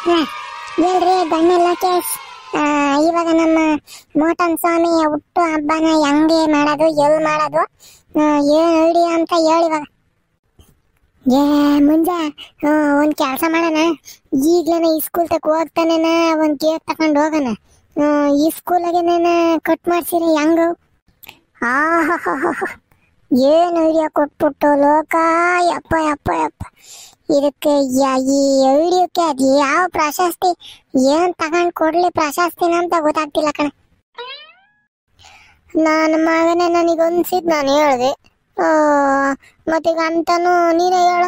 ಹ, ಹೇಳ್ರಿ ಗಣ್ಣೆಲ್ಲ ಕೇಸ್. ಇವಾಗ ನಮ್ಮ ಮೋಟನ್ ಸ್ವಾಮಿಯ ಹುಟ್ಟು ಹಬ್ಬನ ಹೆಂಗೆ ಮಾಡೋದು, ಎಲ್ಲಿ ಮಾಡೋದು, ಏನ್ ಐಡಿಯಾ ಅಂತ ಹೇಳಿ ಇವಾಗ. ಏ ಮುಂಜಾ ಒಂದ್ ಕೆಲಸ ಮಾಡೋಣ. ಈಗ್ಲೇನ ಈ ಸ್ಕೂಲ್ ತಕ ಹೋಗ್ತಾನೇನ ಒಂದ್ ಕೇಕ್ ತಕೊಂಡ್ ಹೋಗೋಣ. ಈ ಸ್ಕೂಲಾಗೇನ ಕಟ್ ಮಾಡ್ಸಿರಿ ಹೆಂಗ? ಏನ್ ಐಡಿಯಾ ಕೊಟ್ಬಿಟ್ಟು ಲೋಕ. ಯಪ್ಪ ಯಪ್ಪ ಯಪ್ಪ, ಇದಕ್ಕೆ ಈ ಐಡಿಯಾಕ್ಕೆ ಅದು ಯಾವ ಪ್ರಶಸ್ತಿ ಏನ್ ತಗೊಂಡ್ ಕೊಡ್ಲಿ ಪ್ರಶಸ್ತಿನ ಅಂತ ಗೊತ್ತಾಗ್ತಿಲ್ಲ ಕಣ. ನನ್ನ ಮಗನೇ ನನಗೊಂದ್ಸಿದ್ ನಾನು ಹೇಳ್ದೆ, ಮತ್ತೀಗ ಅಂತಾನು ನೀನೇ ಹೇಳ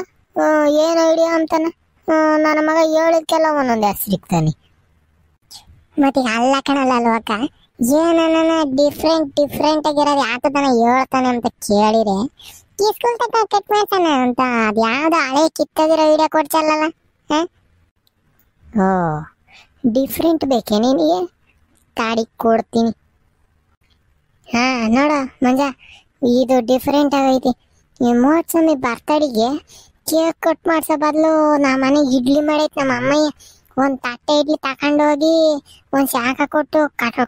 ಏನ್ ಐಡಿಯಾ ಅಂತಾನ. ನನ್ನ ಮಗ ಹೇಳಿದ್ಕೆಲ್ಲ ಒಂದೊಂದು ಹೆಸರು ಸಿಗ್ತಾನೆ. ಮತ್ತೀಗ ಅಲ್ಲ ಕಣಲ್ಲ ಲೋಕ, ಏನನ್ನ ಡಿಫ್ರೆಂಟ್ ಆಗಿರೋದು ಯಾತದನ ಹೇಳ್ತಾನೆ ಅಂತ ಕೇಳಿದ್ರೆ ಈ ಸ್ಕೂಲ್ ತಕ ಕಟ್ ಮಾಡ್ತಾನೆ ಅಂತ ಅದು ಯಾವ್ದು ಹಳೆ ಕಿತ್ತದಿರೋ ಐಡಿಯಾ ಕೊಡ್ಸಲ್ಲ. ಓ ಡಿಫ್ರೆಂಟ್ ಬೇಕೇ ನಿನಗೆ? ತಾಡಿ ಕೊಡ್ತೀನಿ. ಹಾ ನೋಡ ಮಂಜ, ಇದು ಡಿಫ್ರೆಂಟ್ ಆಗೈತಿ. ಮೋಟ್ಸ್ವಾಮಿ ಬರ್ತಡೆಗೆ ಕೇಕ್ ಕಟ್ ಮಾಡ್ಸೋ ಬದಲು ನಾ ಮನೆಗೆ ಇಡ್ಲಿ ಮಾಡೈತಿ ನಮ್ಮ ಅಮ್ಮಯ್ಯ. ಒಂದ್ ತಟ್ಟೆ ಇಡ್ಲಿ ತಕೊಂಡ್ ಹೋಗಿ ಒಂದ್ ಶಾಖ ಕೊಟ್ಟು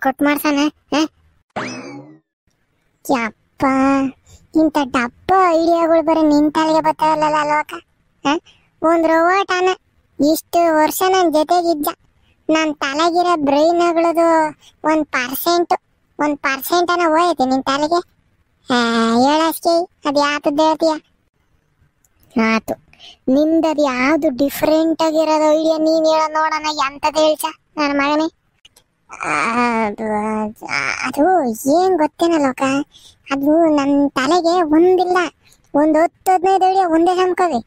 ಕಟ್ ಮಾಡ್ಸಾನ. ಯಪ್ಪ, ಇಂಥ ಡಬ್ಬ ಐಡಿಯಾಗಳು ಬರೀ ನಿನ್ ತಲೆಗೆ ಬರ್ತಾವಲ್ಲ ಲೋಕ. ಒಂದ್ ರೋಬೋಟನ ಇಷ್ಟು ವರ್ಷ ನನ್ ಜೊತೆಗಿದ್ದ, ನನ್ ತಲೆಗಿರೋ ಬ್ರೈನ್ಗಳದು 1% ಹೋಯ್ತು ನಿನ್ ತಲೆಗೆ. ಹೇಳಷ್ಟೇ ಅದು ಯಾತದ್ದು ಹೇಳ್ತೀಯ? ಆತು, ನಿಂದದು ಯಾವ್ದು ಡಿಫ್ರೆಂಟ್ ಆಗಿರೋದು ಐಡಿಯಾ ನೀನ್ ಹೇಳ ನೋಡೋಣ. ಎಂತದ್ ಹೇಳ್ಸ ನನ್ನ ಮಗನೇ? ಅದು ಏನ್ ಗೊತ್ತೇನ ಲೋಕ, ಅದು ನನ್ನ ತಲೆಗೆ ಒಂದಿಲ್ಲ ಒಂದು 10-15 ಐಡಿಯಾ ಒಂದೇ ಸಮಕವಿ.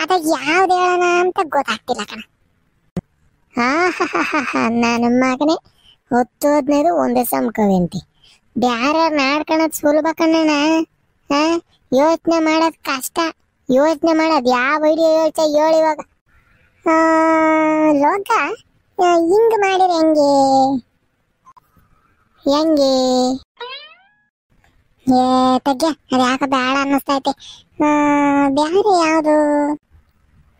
ಅದಾಗ ಯಾವ್ದು ಹೇಳೋಣ ಅಂತ ಗೊತ್ತಾಗ್ತಿಲ್ಲ ಕಣ. ನನ್ನ ಮಗನೇ 10-15 ಒಂದೇ ಸಮಕವಿ ಅಂತಿ. ಬ್ಯಾರ ಮಾಡ್ಕೊಳದ್ ಸುಲಭ ಕಣ್ಣಣ್ಣ. ಯೋಚನೆ ಮಾಡೋದ್ ಕಷ್ಟ. ಯೋಚನೆ ಮಾಡೋದ್ ಯಾವ ಐಡಿಯಾ ಹೇಳ್ತ ಹೇಳಿವಾಗ. ಲೋಕ ಹಿಂಗ್ ಮಾಡಿದ್ರೆ ಹೆಂಗೆ? ತಗ್ಗ ಅದು ಯಾಕೆ ಬೇಡ ಅನ್ನಿಸ್ತೈತೆ. ಬ್ಯಾರೆ ಯಾವುದು?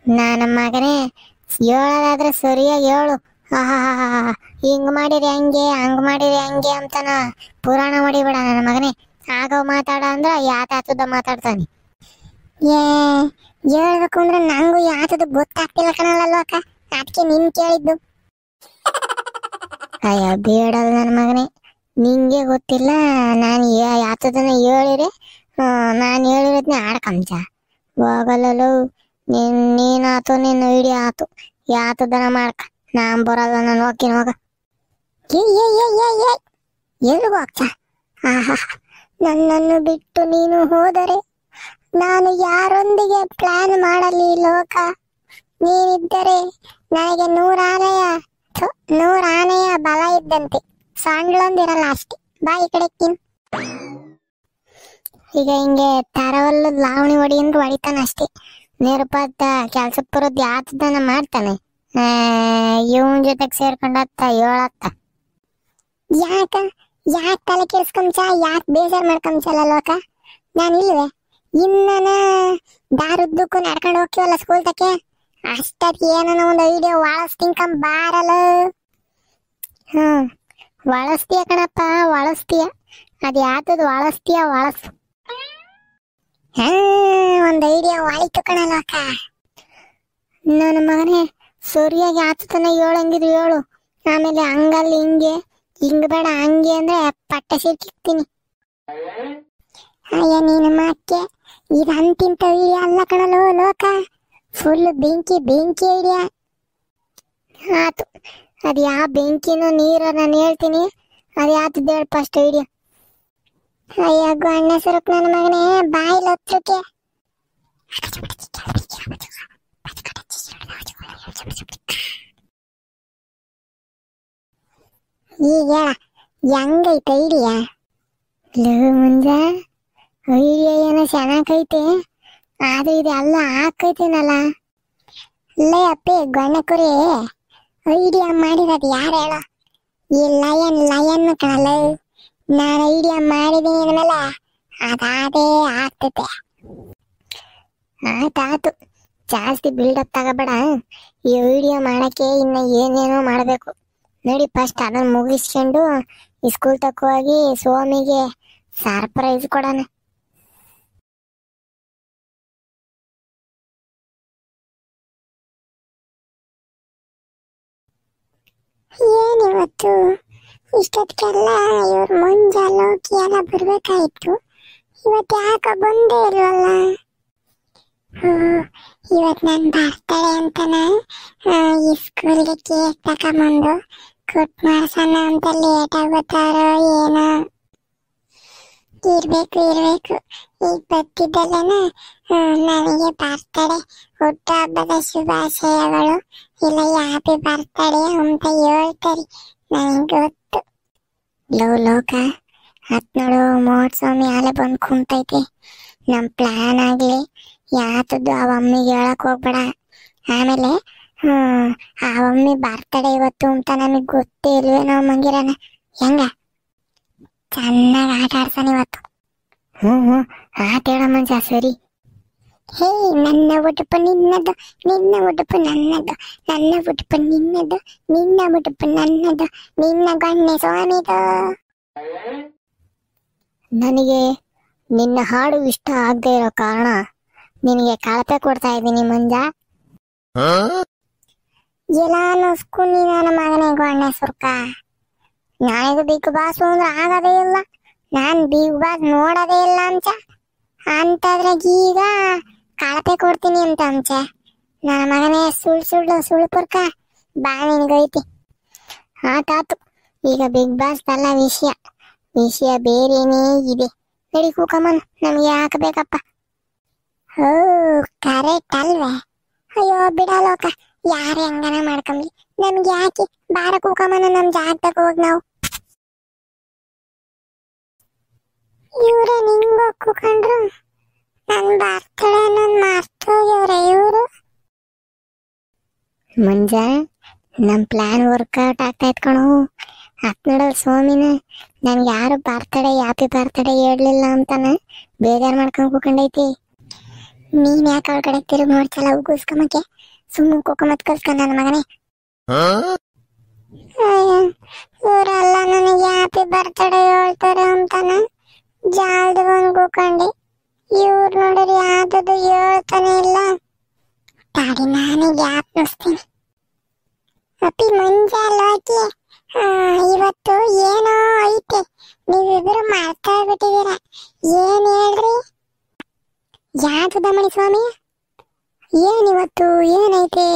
ನನ್ನ ಮಗನೇ ಹೇಳೋದಾದ್ರೆ ಸರಿಯಾಗಿ ಹೇಳು. ಹಿಂಗ್ ಮಾಡಿರಿ ಹೆಂಗೆ, ಹಂಗ್ ಮಾಡಿರಿ ಹೆಂಗೆ ಅಂತನ ಪುರಾಣ ಮಾಡಿಬೇಡ ನನ್ನ ಮಗನೇ. ಆಗೋ ಮಾತಾಡ ಅಂದ್ರ ಯಾತದ ಮಾತಾಡ್ತಾನೆ. ಹೇಳ್ಬೇಕು ಅಂದ್ರೆ ನಂಗೂ ಯಾತದ ಗೊತ್ತಾಗ್ತಿಲ್ಲ ಕಣಲ್ಲ ಲೋಕ, ಅದಕ್ಕೆ ನಿನ್ ಕೇಳಿದ್ದು. ಅಯ್ಯ ಬೇಡಲ್ಲ ನನ್ನ ಮಗನೇ, ನಿಂಗೆ ಗೊತ್ತಿಲ್ಲ. ನಾನು ಯಾತದನ್ನ ಹೇಳಿರಿ ನಾನು ಹೇಳಿರೋದ್ನ ಆಡ್ಕಂಚ ಹೋಗಲ್ಲೂ. ನೀನಾತು ನಿನ್ನ ಐಡಿಯಾ ಆತು, ಯಾತದನ ಮಾಡ್ಕ. ನಾನ್ ಬರಲ್ಲ, ನಾನು ಹೋಗ್ತೀನಿ ಹೋಗ. ಎಲ್ಗೂ ಹೋಗ್ತ? ನನ್ನನ್ನು ಬಿಟ್ಟು ನೀನು ಹೋದರೆ ನಾನು ಯಾರೊಂದಿಗೆ ಪ್ಲಾನ್ ಮಾಡಲಿ ಲೋಕ? ನೀನಿದ್ದರೆ ನನಗೆ 100 ಆನೆಯ ಬಲ ಇದ್ದಂತೆ. ಸಣ್ಣ ಅಷ್ಟೇ. ಬಾ ಈ ಕಡೆ ಕಿನ್. ಈಗ ಹಿಂಗೆ ತರವಲ್ಲ ಲಾವಣಿ ಹೊಡಿಯಿಂದ ಹೊಡಿತಾನ ಅಷ್ಟೇ. ನಿರುಪಾತ ಕೆಲ್ಸಕ್ಕೆ ಬರೋದು ಯಾತದನ ಮಾಡ್ತಾನೆ. ಇವನ್ ಜೊತೆಗೆ ಸೇರ್ಕೊಂಡತ್ತ ಹೇಳತ್ತ. ಯಾಕ ತಲೆ ಕೆಲ್ಸ್ಕೊಂಚ, ಯಾಕೆ ಬೇಜಾರ್ ಮಾಡ್ಕೊಂಚಲ್ಲ ಲೋಕ? ನಾನಿಲ್ವೇ? ಇನ್ನನ ದಾರುದ್ದಕ್ಕೂ ನಡ್ಕೊಂಡು ಹೋಗ್ತೀವಲ್ಲ ಸ್ಕೂಲ್ ತಕ್ಕೆ, ಅಷ್ಟಕ್ಕೆ ಏನನ ಒಂದು ಐಡಿಯಾ ಒಳಸ್ತಿಂಕಂಬ ಬಾರಲ್ಲ. ಒಳಸ್ತೀಯ ಕಣಪ್ಪ, ಒಳಸ್ತೀಯ. ಅದು ಯಾತದು ಒಳಸ್ತೀಯ? ಒಂದ್ ಐಡಿಯಾ ಒಳಿತು ಕಣ ಲೋಕ. ನನ್ನ ಮಗನೇ ಸರಿಯಾಗಿ ಆತತನ ಹೇಳಂಗಿದ್ರು ಹೇಳು. ಆಮೇಲೆ ಹಂಗಲ್ಲಿ ಹಿಂಗ್ ಬೇಡ ಹಂಗೆ ಅಂದ್ರೆ ಪಟ್ಟೆ ಸಿಕ್ಕಿಕ್ತೀನಿ. ಅಯ್ಯ ನೀನು ಮಾಕ್ಕೆ ಇದು ಅಂತಿಂತ ಐಡಿಯಾ ಅಲ್ಲ ಕಣಲು ಲೋಕ. ಫುಲ್ ಬೆಂಕಿ ಐಡಿಯಾ ಆತು. ಅದು ಯಾವ ಬೆಂಕಿನೋ ನೀರ ನಾನು ಹೇಳ್ತೀನಿ. ಅದು ಯಾತದ್ದು ಹೇಳಿ ಫಸ್ಟ್ ಐಡಿಯಾ. ಅಯ್ಯ ಅಣ್ಣ ಸ್ವರೂಪ್ ನನ್ನ ಮಗನೇ, ಬಾಯಿಲ್ ಹತ್ರಕ್ಕೆ. ಈಗ ಹೆಂಗೈತೆ ಐಡಿಯಾ? ಮುಂಜ ಐಡಿಯಾ ಏನೋ ಚೆನ್ನಾಗೈತೆ, ಆದ್ರೆ ಇದೆಲ್ಲ ಹಾಕೈತೇನಲ್ಲ. ಲೇ ಅಪ್ಪಿ ಗಣ್ಣ ಕುರಿ, ಐಡಿಯಾ ಮಾಡಿರೋದು ಯಾರು ಹೇಳೋ? ಈ ಲಯನ್ ಕಣಲ್ಲ. ನಾನು ಐಡಿಯಾ ಮಾಡಿದೀನಿ ಅಂದಮೇಲೆ ಅದಾದೇ ಆಗ್ತೈತೆ. ಆತಾತು, ಜಾಸ್ತಿ ಬಿಲ್ಡಪ್ ತಗೋಬೇಡ. ಈ ವಿಡಿಯೋ ಮಾಡಕ್ಕೆ ಇನ್ನ ಏನೇನೋ ಮಾಡಬೇಕು. ನೋಡಿ ಫಸ್ಟ್ ಅದನ್ನ ಮುಗಿಸ್ಕೊಂಡು ಈ ಸ್ಕೂಲ್ ತಕ್ಕ ಹೋಗಿ ಸ್ವಾಮಿಗೆ ಸರ್ಪ್ರೈಸ್ ಕೊಡೋಣ. ಏನಿವತ್ತು ಇಷ್ಟೊತ್ತಿಗೆಲ್ಲ ಇವ್ರು ಮುಂಜಾ ಲೋಕಿ ಎಲ್ಲ ಬರ್ಬೇಕಾಯ್ತು. ಇವತ್ತು ಯಾಕ ಬಂದೇ ಇಲ್ವಲ್ಲ? ಇವತ್ತು ನನ್ನ ಬರ್ತಡೇ ಅಂತನ ಈ ಸ್ಕೂಲ್ಗೆ ಕೇಕ್ ತಕೊಂಬಂದು ಕೊಟ್ ಮಾಡ್ಸೋಣ ಅಂತ ಲೇಟ್ ಆಗುತ್ತಾರೋ ಏನೋ. ಇರ್ಬೇಕು ಈಗ ಬರ್ತಿದ್ದಲ್ಲನ ನನಗೆ ಬರ್ತಡೇ ಹುಟ್ಟು ಹಬ್ಬದ ಶುಭಾಶಯಗಳು ಇಲ್ಲ ಹ್ಯಾಪಿ ಬರ್ತಡೇ ಅಂತ ಹೇಳ್ತಾರೆ. ನನಗೆ ಗೊತ್ತು. ಲೋಕ ಹತ್ ನೋಡು ಮೋಟ್ಸ್ವಾಮಿ ಅಲ್ಲೇ ಬಂದು ಕುಂತೈತಿ. ನಮ್ ಪ್ಲಾನ್ ಆಗ್ಲಿ ಯಾತದ್ದು ಆ ಅಮ್ಮಿಗೆ ಹೇಳಕ್ ಹೋಗ್ಬೇಡ. ಆಮೇಲೆ ಆ ಅಮ್ಮಿ ಬರ್ತಡೇ ಇವತ್ತು ಅಂತ ನಮಗ್ ಗೊತ್ತೇ ಇಲ್ವೇನೋ ಮಂಗಿರನ. ಹೆಂಗ ಚೆನ್ನಾಗಿ ಆಟ ಆಡ್ತಾನೆ ಇವತ್ತು. ಆಟ ಆಡೋ ಮಂಜ ಸರಿ. ಹೇ ನನ್ನ ಉಡುಪು ನಿನ್ನದು, ನಿನ್ನ ಉಡುಪು ನನ್ನದು, ನನ್ನ ಉಡುಪು ನಿನ್ನದು, ನಿನ್ನ ಉಡುಪು ನನ್ನದು, ನಿನ್ನ ಗಣ್ಣೆ ಸ್ವಾಮಿದು. ನನಗೆ ನಿನ್ನ ಹಾಡು ಇಷ್ಟ ಆಗದೆ ಇರೋ ಕಾರಣ ನಿನಗೆ ಕಳಪೆ ಕೊಡ್ತಾ ಇದ್ದೀನಿ ಮಂಜ. ಎಲ್ಲಾನು ಸ್ಕೂಲಿ ನನ್ನ ಮಗನೇ ಗೊಣ್ಣೆ ಸುರ್ಕ. ನನಗೆ ಬಿಗ್ ಬಾಸ್ ಅಂದ್ರೆ ಆಗದೇ ಇಲ್ಲ. ನಾನ್ ಬಿಗ್ ಬಾಸ್ ನೋಡೋದೇ ಇಲ್ಲ ಅಂಚ. ಅಂತದ್ರಾಗ ಈಗ ಕಳಪೆ ಕೊಡ್ತೀನಿ ಅಂತ ಅಂಚ. ನನ್ನ ಮಗನೇ ಸುಳ್ಳು ಪುರ್ಕ ಬಾ ನಿನ್ಗೈತಿ. ಆತಾತು, ಈಗ ಬಿಗ್ ಬಾಸ್ ಅಲ್ಲ ವಿಷಯ ಬೇರೇನೇ ಇದೆ. ನಡಿ ಕೂಕಮ್ಮನ್, ನಮ್ಗೆ ಹಾಕಬೇಕಪ್ಪ. ಓ ಕರೆಕ್ಟ್ ಅಲ್ವೇ? ಅಯ್ಯೋ ಬಿಡಲೋಕ, ಯಾರು ಹೆಂಗನ ಮಾಡ್ಕೊಂಬ್ಲಿ, ನಮ್ಗೆ ಯಾಕೆ? ಬಾರ ಕೂಕಮ್ಮನ ನಮ್ ಜಾಗದಾಗ ಹೋಗ್ ನಾವು. ಇವ್ರೆ ನಿಂಗ ಕೂಕೊಂಡ್ರು ನನ್ ಬರ್ತಡೇ ನನ್ ಮರ್ತೋಗ್ಯವ್ರೆ ಇವ್ರು. ಮಂಜ, ನಮ್ ಪ್ಲಾನ್ ವರ್ಕೌಟ್ ಆಗ್ತಾ ಇತ್ಕಣು. ಹತ್ ನೋಡಲ್ ಸ್ವಾಮಿನ ನನ್ಗೆ ಯಾರು ಬರ್ತಡೇ ಹ್ಯಾಪಿ ಬರ್ತಡೇ ಹೇಳ್ಲಿಲ್ಲ ಅಂತಾನ ಬೇಜಾರ್ ಮಾಡ್ಕೊಂಡ್ ಕೂಕೊಂಡೈತಿ. ನೀನ್ ಯಾಕೆ ಅವಳ ಕಡೆ ತಿರುಗಿ ನೋಡ್ಸಲ್ಲ ಉಗುಸ್ಕೊಂಬಕ್ಕೆ? ಸುಮ್ಮನೆ ಕೂಕೊಂಬತ್ ಕಲ್ಸ್ಕೊಂಡ ನನ್ನ ಮಗನೇ. ಇವರೆಲ್ಲ ನನಗೆ ಹ್ಯಾಪಿ ಬರ್ತಡೇ ಹೇಳ್ತಾರೆ ಅಂತಾನ ಜಾಲ್ದ ಬಂದ್ ಕೂಕೊಂಡೆ. ಇವ್ರು ನೋಡ್ರಿ ಯಾವ್ದು ಹೇಳ್ತಾನೆ ಇಲ್ಲ. ತಾಡಿ ನಾನೇ ಗ್ಯಾಪ್ ನುಸ್ತೀನಿ. ಅಪ್ಪಿ ಮಂಜ ಲೋಕಿ, ಇವತ್ತು ಏನೋ ಐತೆ, ನೀವಿಬ್ರು ಮಾಡ್ತಾ ಬಿಟ್ಟಿದ್ದೀರ. ಏನ್ ಹೇಳ್ರಿ? ಯಾವ್ದು ದಮಣಿ ಸ್ವಾಮಿ? ಏನಿವತ್ತು ಏನೈತೆ?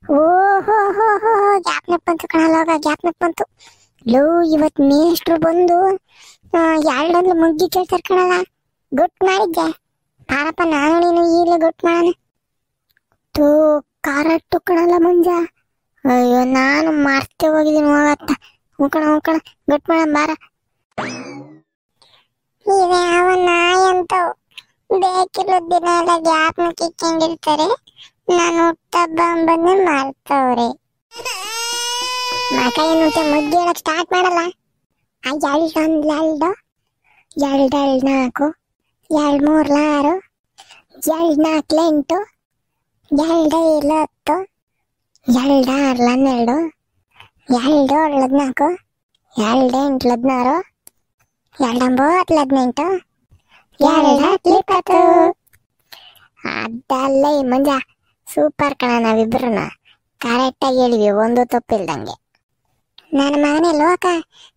ಓಹೋ ಹೋ ಹೋ ಗ್ಯಾಪ್ನಕ್ ಬಂತು ಕಣಲೋಗ, ಗ್ಯಾಪ್ನಕ್ ಬಂತು. ಲೋ ಇವತ್ ಮೇಷ್ಟ್ರು ಬಂದು ಎರಡೊಂದು ಮುಗ್ಗಿ ಕೇಳ್ತಾರ ಕಣಲ್ಲ. ಗುಟ್ ಮಾಡಿದ್ದೆ ಪಾರಪ್ಪ, ನಾನು ನೀನು ಈಗಲೇ ಗುಟ್ ಮಾಡೋಣ. ತೂ ಕರೆಕ್ಟು ಕಣಲ್ಲ ಮಂಜ. ಅಯ್ಯೋ ನಾನು ಮರ್ತೆ ಹೋಗಿದ್ದೀನಿ ಹೋಗತ್ತ. ಹೋಗೋಣ ಗುಟ್ ಮಾಡೋಣ ಬಾರ. ಇವೆ ಯಾವ ನಾಯಿ ಅಂತವು ಬೇಕಿಲ್ಲ ದಿನ ಎಲ್ಲ ಗ್ಯಾಪ್ನ ಕಿಕ್ಕೊಂಡಿರ್ತಾರೆ. ನಾನು ಹುಟ್ಟಬ್ಬ ಬಂದು ಮರ್ತವ್ರೆ. ಮಕ ಏನು ಮುದ್ದೆ ಹೇಳಕ್ ಸ್ಟಾರ್ಟ್ ಮಾಡಲ್ಲ. ಎರಡೊಂದು ಎರಡೆರಡು ನಾಲ್ಕು, 2 3 6, 2 4 8, 2 5 10, 2 6 12, 2 7 14, 2 8 16, 2 9 18, 2 10 20. ಅದಲ್ಲ ಮಂಜ, ಸೂಪರ್ ಕಣ. ನಾವಿಬ್ರನ್ನ ಕರೆಕ್ಟಾಗಿ ಹೇಳಿವಿ, ಒಂದು ತಪ್ಪಿಲ್ದಂಗೆ. ನನ್ನ ಮಗನೇ ಲೋಕ,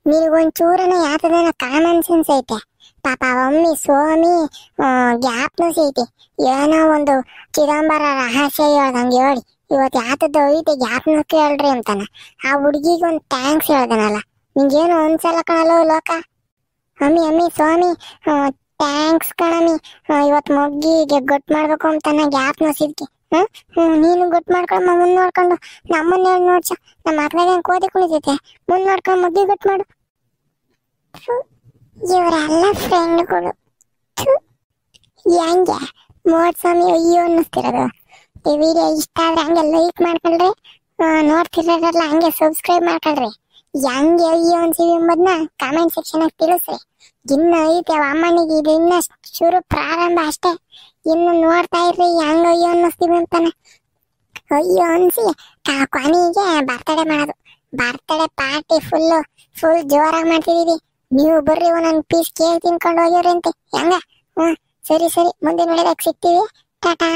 ನಿನಗೊಂಚೂರನ ಯಾತದೇನ ಕಾಮನ್ ಸೆನ್ಸ್ ಐತೆ. ಪಾಪ ಒಮ್ಮಿ ಸ್ವಾಮಿ ಗ್ಯಾಪ್ನು ಐತಿ. ಏನೋ ಒಂದು ಚಿದಂಬರ ರಹಸ್ಯ ಹೇಳ್ದಂಗೆ ಹೇಳಿ ಇವತ್ತು ಯಾತದ್ದು ಐತೆ ಗ್ಯಾಪ್ನು ಕೇಳ್ರಿ ಅಂತಾನ. ಆ ಹುಡುಗಿಗೆ ಒಂದು ಥ್ಯಾಂಕ್ಸ್ ಹೇಳ್ದನಲ್ಲ, ನಿಂಗೇನು ಅನ್ಸಲ್ಲ ಕಣಲ್ಲೋ ಲೋಕ? ಅಮ್ಮಿ ಸ್ವಾಮಿ ಥ್ಯಾಂಕ್ಸ್ ಕಣಮಿ, ಇವತ್ತು ಮೊಗ್ಗಿಗೆ ಗೊತ್ತು ಮಾಡ್ಬೇಕು ಅಂತಾನ ಗ್ಯಾಪ್ನು ಸಿದ್ಕಿ. ನೀನು ಗೊತ್ತು ಮಾಡ್ಕೊಂಡು ಮುಂದ್ ನೋಡ್ಕೊಂಡು ನಮ್ಮನ್ನ ನೋಡ್ಸ. ನಮ್ಮ ಮಕ್ಳಿಗೆ ಕೋತಿ ಕುಣಿತೈತೆ, ಮುಂದ್ ನೋಡ್ಕೊಂಡು ಮೊಗ್ಗಿ ಗೊತ್ತು ಮಾಡು. ಇವರೆಲ್ಲ ಫ್ರೆಂಡ್ಗಳು. ಹೆಂಗೆ ಮೋಟ್ಸ್ವಾಮಿ ಅಯ್ಯೋ ಅನ್ನಿಸ್ತಿರೋದು. ಈ ವಿಡಿಯೋ ಇಷ್ಟ ಆದ್ರೆ ಹಂಗೆ ಲೈಕ್ ಮಾಡ್ಕೊಳ್ರಿ, ನೋಡ್ತಿರೋದ್ರಲ್ಲ ಹಂಗೆ ಸಬ್ಸ್ಕ್ರೈಬ್ ಮಾಡ್ಕೊಳ್ರಿ. ಹೆಂಗೆ ಅಯ್ಯೋ ಅನ್ಸಿವಿ ಎಂಬುದನ್ನ ಕಾಮೆಂಟ್ ಸೆಕ್ಷನ್ ಆಗಿ ತಿಳಿಸ್ರಿ. ಇನ್ನ ಐತೆ ಅಮ್ಮನಿಗೆ, ಇದು ಇನ್ನ ಶುರು ಪ್ರಾರಂಭ ಅಷ್ಟೇ. ಇನ್ನು ನೋಡ್ತಾ ಇರ್ರಿ ಹೆಂಗ ಅಯ್ಯೋ ಅನ್ನಿಸ್ತೀವಿ ಅಂತಾನೆ. ಅಯ್ಯೋ ಅನ್ಸಿ ಕೊನೆಗೆ ಬರ್ತಡೇ ಮಾಡೋದು. ಬರ್ತಡೇ ಪಾರ್ಟಿ ಫುಲ್ ಜೋರಾಗಿ ಮಾಡ್ತಿದೀವಿ. ನೀವು ಬರ್ರಿ ಒಂದೊಂದು ಪೀಸ್ ಕೇಕ್ ತಿನ್ಕೊಂಡು ಹೋಗಿವ್ರಿ ಅಂತೆ ಹೆಂಗ. ಸರಿ ಮುಂದಿನ ವೇಳೆದಾಗ ಸಿಗ್ತೀವಿ. ಟಾಟಾ.